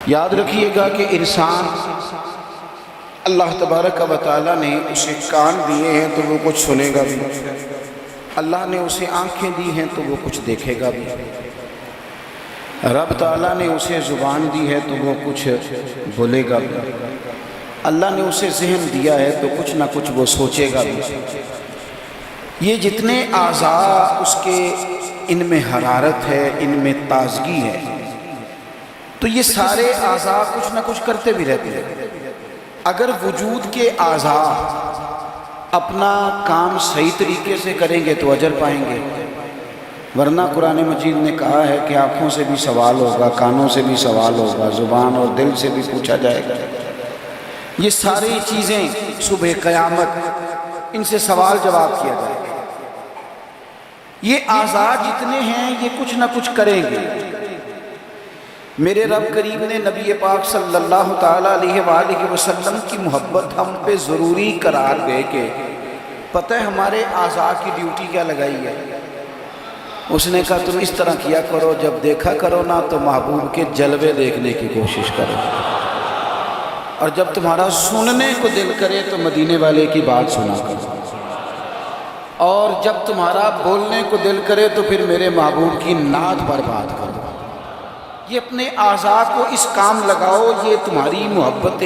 یاد رکھیے گا کہ انسان اللہ تبارک و تعالیٰ نے اسے کان دیے ہیں تو وہ کچھ سنے گا بھی، اللہ نے اسے آنکھیں دی ہیں تو وہ کچھ دیکھے گا بھی، رب تعالیٰ نے اسے زبان دی ہے تو وہ کچھ بولے گا بھی، اللہ نے اسے ذہن دیا ہے تو کچھ نہ کچھ وہ سوچے گا بھی۔ یہ جتنے اعضاء اس کے ان میں حرارت ہے، ان میں تازگی ہے، تو یہ سارے اعضاء کچھ نہ کچھ کرتے بھی رہتے ہیں۔ اگر وجود کے اعضاء اپنا کام صحیح طریقے سے کریں گے تو اجر پائیں گے، ورنہ قرآن مجید نے کہا ہے کہ آنکھوں سے بھی سوال ہوگا، کانوں سے بھی سوال ہوگا، زبان اور دل سے بھی پوچھا جائے گا۔ یہ ساری چیزیں صبح قیامت ان سے سوال جواب کیا جائے گا۔ یہ اعضاء جتنے ہیں یہ کچھ نہ کچھ کریں گے۔ میرے رب کریم نے نبی پاک صلی اللہ تعالیٰ علیہ وآلہ وسلم کی محبت ہم پہ ضروری قرار دے کے پتہ ہے ہمارے اعضاء کی ڈیوٹی کیا لگائی ہے؟ اس نے کہا تم اس طرح کیا کرو، جب دیکھا کرو نا تو محبوب کے جلوے دیکھنے کی کوشش کرو، اور جب تمہارا سننے کو دل کرے تو مدینے والے کی بات سنا کرو، اور جب تمہارا بولنے کو دل کرے تو پھر میرے محبوب کی نعت پر بات کرو۔ یہ اپنے اعضاء کو اس کام لگاؤ، یہ تمہاری محبت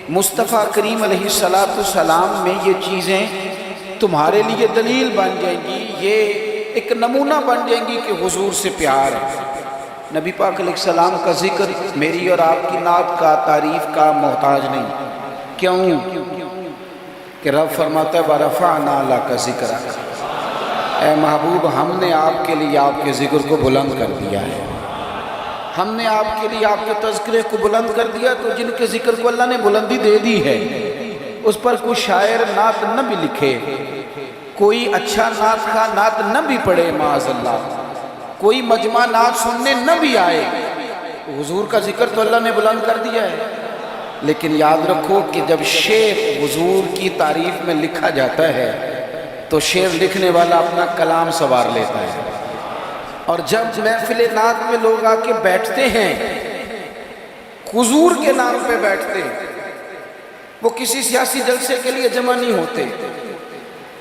مصطفیٰ کریم علیہ السلام میں یہ چیزیں تمہارے لیے دلیل بن جائیں گی، یہ ایک نمونہ بن جائیں گی کہ حضور سے پیار ہے۔ نبی پاک علیہ السلام کا ذکر میری اور آپ کی نعت کا، تعریف کا محتاج نہیں۔ کیوں کہ رب فرماتا ہے وَرَفَعْنَا لَكَ ذِكْرَكَ، اے محبوب ہم نے آپ کے لیے آپ کے ذکر کو بلند کر دیا ہے، ہم نے آپ کے لیے آپ کے تذکرے کو بلند کر دیا۔ تو جن کے ذکر کو اللہ نے بلندی دے دی ہے اس پر کوئی شاعر نعت نہ بھی لکھے، کوئی اچھا نعت خواہ نعت نہ بھی پڑھے معاذ اللہ، کوئی مجمع نعت سننے نہ بھی آئے، حضور کا ذکر تو اللہ نے بلند کر دیا ہے۔ لیکن یاد رکھو کہ جب شعر حضور کی تعریف میں لکھا جاتا ہے تو شعر لکھنے والا اپنا کلام سنوار لیتا ہے، اور جب محفل نعت میں لوگ آ کے بیٹھتے ہیں حضور کے نام پہ بیٹھتے ہیں، وہ کسی سیاسی جلسے کے لیے جمع نہیں ہوتے،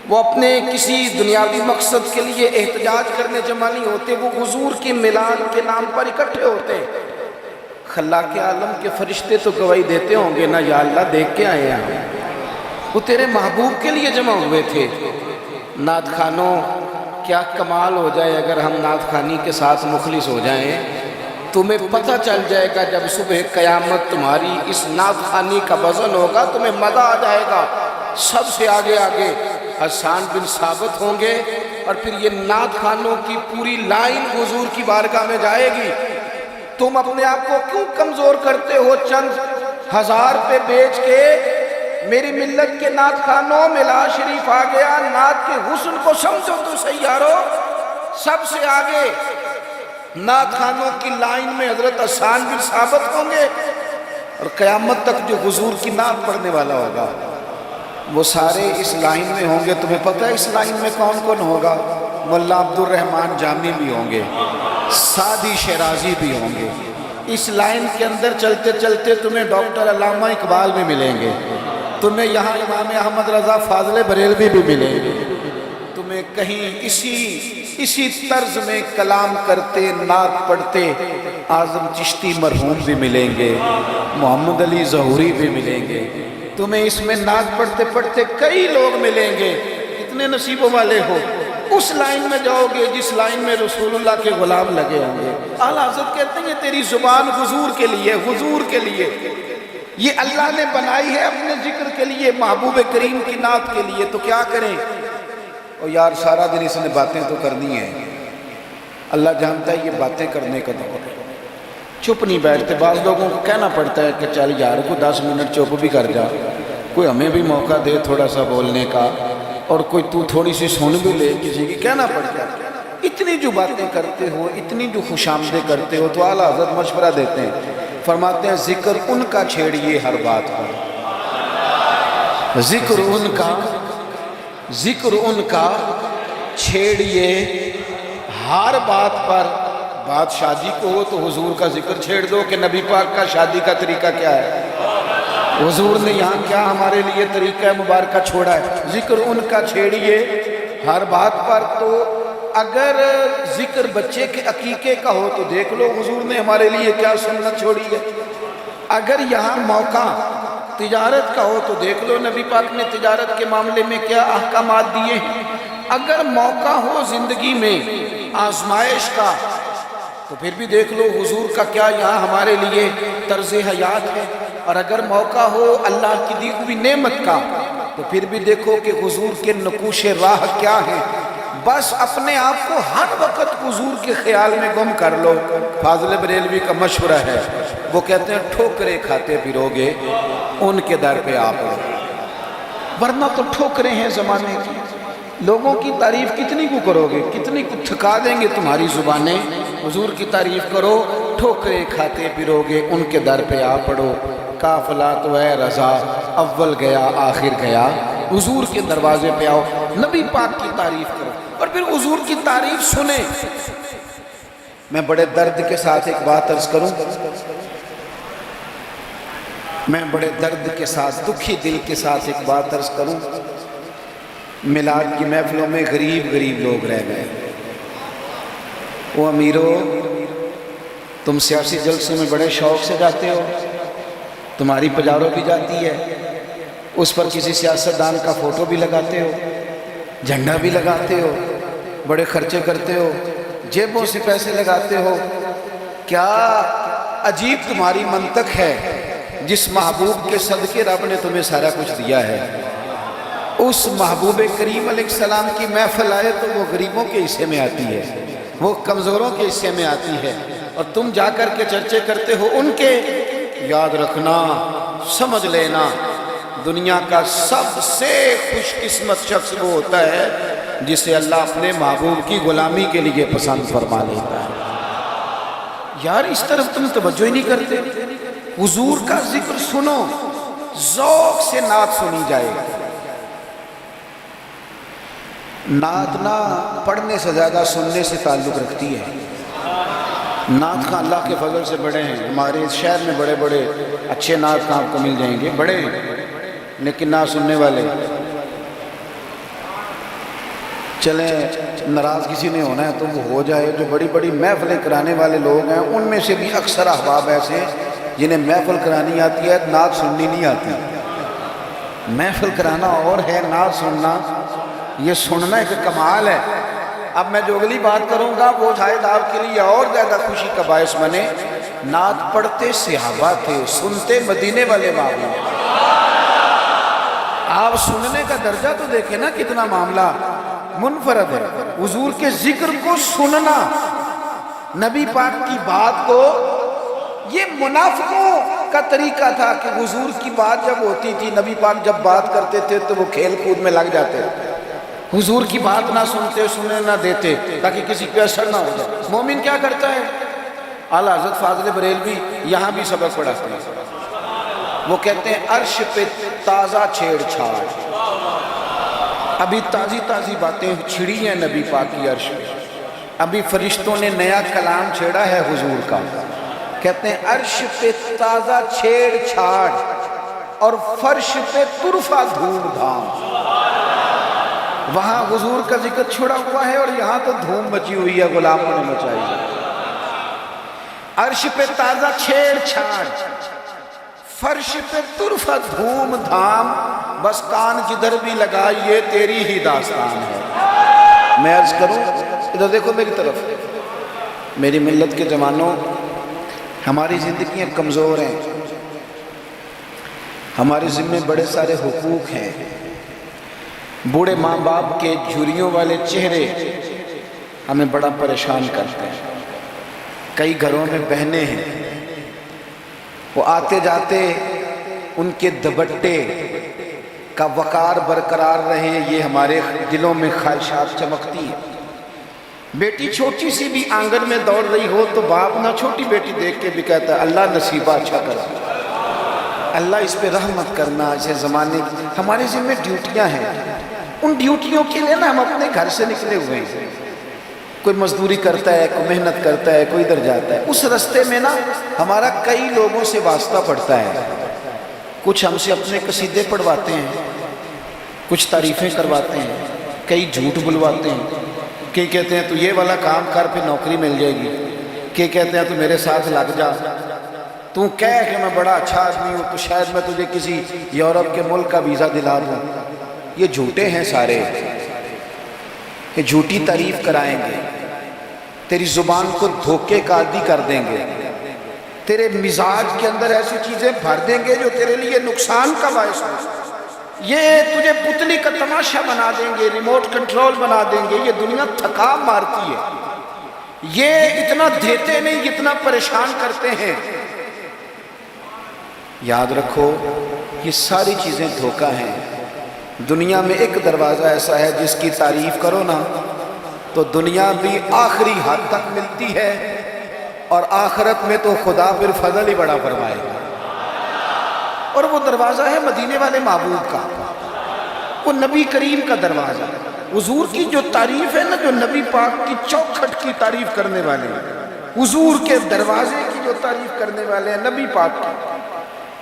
وہ اپنے کسی دنیاوی مقصد کے لیے احتجاج کرنے جمع نہیں ہوتے، وہ حضور کی میلاد کے نام پر اکٹھے ہوتے ہیں۔ خلاق عالم کے فرشتے تو گواہی دیتے ہوں گے نا، یا اللہ دیکھ کے آئے ہیں وہ تیرے محبوب کے لیے جمع ہوئے تھے۔ نعت خوانوں کیا کمال ہو جائے اگر ہم نعت خوانی کے ساتھ مخلص ہو جائیں، تمہیں پتہ چل جائے گا جب صبح قیامت تمہاری اس نعت خوانی کا وزن ہوگا، تمہیں مزہ آ جائے گا۔ سب سے آگے آگے حسان بن ثابت ہوں گے، اور پھر یہ نعت خوانوں کی پوری لائن حضور کی بارگاہ میں جائے گی۔ تم اپنے آپ کو کیوں کمزور کرتے ہو؟ چند ہزار پہ بیچ کے میری ملت کے نعت خوانوں ملا شریف آ گیا، نعت کے حسن کو سمجھو تو صحیح یارو۔ سب سے آگے نعت خوانوں کی لائن میں حضرت حسان بن ثابت ہوں گے، اور قیامت تک جو حضور کی نعت پڑھنے والا ہوگا وہ سارے اس لائن میں ہوں گے۔ تمہیں پتہ ہے اس لائن میں کون کون ہوگا؟ مولا عبد الرحمن جامی بھی ہوں گے، سعدی شیرازی بھی ہوں گے۔ اس لائن کے اندر چلتے چلتے تمہیں ڈاکٹر علامہ اقبال بھی ملیں گے، تمہیں یہاں امام احمد رضا فاضل بریلوی بھی ملیں گے، تمہیں کہیں اسی طرز میں کلام کرتے نعت پڑھتے اعظم چشتی مرحوم بھی ملیں گے، محمد علی ظہوری بھی ملیں گے، تمہیں اس میں نعت پڑھتے پڑھتے کئی لوگ ملیں گے۔ کتنے نصیبوں والے ہو، اس لائن میں جاؤ گے جس لائن میں رسول اللہ کے غلام لگے ہوں گے۔ اعلیٰ حضرت کہتے ہیں یہ تیری زبان حضور کے لیے، حضور کے لیے، یہ اللہ نے بنائی ہے اپنے ذکر کے لیے، محبوب کریم کی نعت کے لیے۔ تو کیا کریں؟ اور یار سارا دن اس نے باتیں تو کرنی ہے، اللہ جانتا ہے یہ باتیں کرنے کا دور ہے، چپ نہیں بیٹھتے۔ بعض لوگوں کو کہنا پڑتا ہے کہ چل یار کو 10 منٹ چپ بھی کر جا، کوئی ہمیں بھی موقع دے تھوڑا سا بولنے کا، اور کوئی تو تھوڑی سی سن بھی لے، کسی کی کہنا پڑتا ہے۔ اتنی جو باتیں کرتے ہو، اتنی جو خوش آمدیں کرتے ہو، تو اعلیٰ حضرت مشورہ دیتے ہیں، فرماتے ہیں ذکر ان کا چھیڑیے ہر بات پر، ذکر ان کا چھیڑیے ہر بات پر، بات شادی کو ہو تو حضور کا ذکر چھیڑ دو کہ نبی پاک کا شادی کا طریقہ کیا ہے، حضور نے یہاں کیا ہمارے لیے طریقہ مبارکہ چھوڑا ہے، ذکر ان کا چھیڑیے ہر بات پر۔ تو اگر ذکر بچے کے عقیقے کا ہو تو دیکھ لو حضور نے ہمارے لیے کیا سنت چھوڑی ہے، اگر یہاں موقع تجارت کا ہو تو دیکھ لو نبی پاک نے تجارت کے معاملے میں کیا احکامات دیے ہیں، اگر موقع ہو زندگی میں آزمائش کا تو پھر بھی دیکھ لو حضور کا کیا یہاں ہمارے لیے طرز حیات ہے، اور اگر موقع ہو اللہ کی دی ہوئی نعمت کا تو پھر بھی دیکھو کہ حضور کے نقوش راہ کیا ہیں۔ بس اپنے آپ کو ہر وقت حضور کے خیال میں گم کر لو۔ فاضل بریلوی کا مشورہ ہے، وہ کہتے ہیں ٹھوکریں کھاتے پھرو گے ان کے در پہ آپ، ورنہ تو ٹھوکریں ہیں زمانے کی، لوگوں کی تعریف کتنی کو کرو گے، کتنی کو تھکا دیں گے تمہاری زبانیں، حضور کی تعریف کرو، ٹھوکریں کھاتے پھرو گے ان کے در پہ آ پڑو۔ قافلہ تو اے رضا اول گیا آخر گیا، حضور کے دروازے پہ آؤ، نبی پاک کی تعریف کرو اور پھر حضور کی تعریف سنیں۔ میں بڑے درد کے ساتھ ایک بات عرض کروں، میں بڑے درد کے ساتھ دکھی دل کے ساتھ ایک بات عرض کروں، میلاد کی محفلوں میں غریب لوگ رہ گئے۔ وہ امیرو، تم سیاسی جلسے میں بڑے شوق سے جاتے ہو، تمہاری پجارو بھی جاتی ہے، اس پر کسی سیاستدان کا فوٹو بھی لگاتے ہو، جھنڈا بھی لگاتے ہو، بڑے خرچے کرتے ہو، جیبوں سے پیسے لگاتے ہو۔ کیا عجیب تمہاری منطق ہے، جس محبوب کے صدقے رب نے تمہیں سارا کچھ دیا ہے، اس محبوب کریم علیہ السلام کی محفل آئے تو وہ غریبوں کے حصے میں آتی ہے، وہ کمزوروں کے حصے میں آتی ہے، اور تم جا کر کے چرچے کرتے ہو ان کے۔ یاد رکھنا، سمجھ لینا، دنیا کا سب سے خوش قسمت شخص وہ ہوتا ہے جسے اللہ اپنے محبوب کی غلامی کے لیے پسند فرما لیتا ہے۔ یار اس طرف تم توجہ ہی نہیں کرتے، حضور کا ذکر سنو، ذوق سے نعت سنی جائے۔ نعت نہ پڑھنے سے زیادہ سننے سے تعلق رکھتی ہے۔ نعت خواں اللہ کے فضل سے بڑے ہیں، ہمارے شہر میں بڑے بڑے اچھے نعت خواں آپ کو مل جائیں گے، بڑے ہیں لیکن نعت سننے والے۔ چلیں ناراض کسی نے ہونا ہے تو وہ ہو جائے، جو بڑی بڑی محفلیں کرانے والے لوگ ہیں ان میں سے بھی اکثر احباب ایسے ہیں جنہیں محفل کرانی آتی ہے، نعت سننی نہیں آتی۔ محفل کرانا اور ہے، نعت سننا یہ سننا ایک کمال ہے۔ اب میں جو اگلی بات کروں گا وہ شاید آپ کے لیے اور زیادہ خوشی کا باعث بنے۔ نعت پڑھتے صحابہ تھے، سنتے مدینے والے محبوب۔ آپ سننے کا درجہ تو دیکھیں نا، کتنا معاملہ منفرد ہے۔ حضور کے ذکر کو سننا، نبی پاک کی بات کو، یہ منافقوں کا طریقہ تھا کہ حضور کی بات جب ہوتی تھی، نبی پاک جب بات کرتے تھے تو وہ کھیل کود میں لگ جاتے، حضور کی بات نہ سنتے، سننے نہ دیتے تاکہ کسی پہ اثر نہ ہو جائے۔ مومن کیا کرتا ہے؟ اعلیٰ حضرت فاضل بریلوی یہاں بھی سبق پڑھاتے ہیں، وہ کہتے ہیں عرش پہ تازہ چھیڑ چھاڑ، ابھی تازی باتیں چھڑی ہیں نبی پاک کی عرش پہ، ابھی فرشتوں نے نیا کلام چھیڑا ہے حضور کا۔ کہتے ہیں عرش پہ تازہ چھیڑ چھاڑ اور فرش پہ طرفہ دھوم دھام۔ وہاں حضور کا ذکر چھڑا ہوا ہے اور یہاں تو دھوم مچی ہوئی ہے، غلاموں نے مچائی ہے۔ عرش پہ تازہ چھیڑ چھاڑ، فرش پہ طرفہ دھوم دھام، بس کان جدھر بھی لگا یہ تیری ہی داستان ہے۔ میں عرض کروں، ادھر دیکھو میری طرف، میری ملت کے جوانوں، ہماری زندگیاں کمزور ہیں، ہمارے ذمہ بڑے سارے حقوق ہیں، بوڑھے ماں باپ کے جھریوں والے چہرے ہمیں بڑا پریشان کرتے ہیں۔ کئی گھروں میں بہنیں ہیں، وہ آتے جاتے ان کے دوپٹے کا وقار برقرار رہے، یہ ہمارے دلوں میں خواہشات چمکتی ہیں۔ بیٹی چھوٹی سی بھی آنگن میں دوڑ رہی ہو تو باپ نہ چھوٹی بیٹی دیکھ کے بھی کہتا ہے اللہ نصیبہ اچھا کرا، اللہ اس پہ رحمت کرنا۔ اسے زمانے کی ہمارے ذمہ ڈیوٹیاں ہیں، ان ڈیوٹیوں کے لیے نا ہم اپنے گھر سے نکلے ہوئے ہیں۔ کوئی مزدوری کرتا ہے، کوئی محنت کرتا ہے، کوئی ادھر جاتا ہے، اس رستے میں نا ہمارا کئی لوگوں سے واسطہ پڑتا ہے۔ کچھ ہم سے اپنے قصیدے پڑھواتے ہیں، کچھ تعریفیں کرواتے ہیں، کئی جھوٹ بلواتے ہیں، کئی کہتے ہیں تو یہ والا کام کر پھر نوکری مل جائے گی، کئی کہتے ہیں تو میرے ساتھ لگ جا، تو کہہ کہ میں بڑا اچھا آدمی ہوں تو شاید میں تجھے کسی یورپ کے ملک کا ویزا دلا دوں۔ یہ جھوٹے ہیں سارے، یہ جھوٹی تعریف کرائیں گے، تیری زبان کو دھوکے کا عادی کر دیں گے، تیرے مزاج کے اندر ایسی چیزیں بھر دیں گے جو تیرے لیے نقصان کا باعث ہو، یہ تجھے پتلی کا تماشا بنا دیں گے، ریموٹ کنٹرول بنا دیں گے۔ یہ دنیا تھکا مارتی ہے، یہ اتنا دیتے نہیں جتنا پریشان کرتے ہیں۔ یاد رکھو یہ ساری چیزیں دھوکہ ہیں۔ دنیا میں ایک دروازہ ایسا ہے جس کی تعریف کرو نا تو دنیا بھی آخری حد تک ملتی ہے، اور آخرت میں تو خدا پھر فضل ہی بڑا فرمائے گا، اور وہ دروازہ ہے مدینے والے محبوب کا، وہ نبی کریم کا دروازہ۔ حضور کی جو تعریف ہے نا، جو نبی پاک کی چوکھٹ کی تعریف کرنے والے ہیں، حضور کے دروازے کی جو تعریف کرنے والے ہیں نبی پاک کی،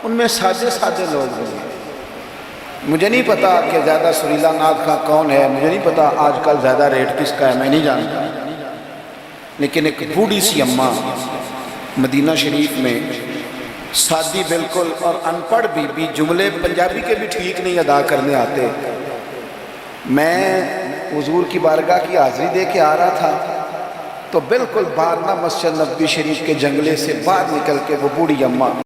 ان میں سادے سادے لوگ ہیں۔ مجھے نہیں پتا کہ زیادہ سریلا ناتھ خواں کون ہے، مجھے نہیں پتا آج کل زیادہ ریٹ کس کا ہے، میں نہیں جانتا، لیکن ایک بوڑھی سی اماں مدینہ شریف میں، سادی بالکل اور ان پڑھ بھی جملے پنجابی کے بھی ٹھیک نہیں ادا کرنے آتے۔ میں حضور کی بارگاہ کی حاضری دے کے آ رہا تھا تو بالکل باہر نا مسجد نبوی شریف کے جنگلے سے باہر نکل کے وہ بوڑھی اماں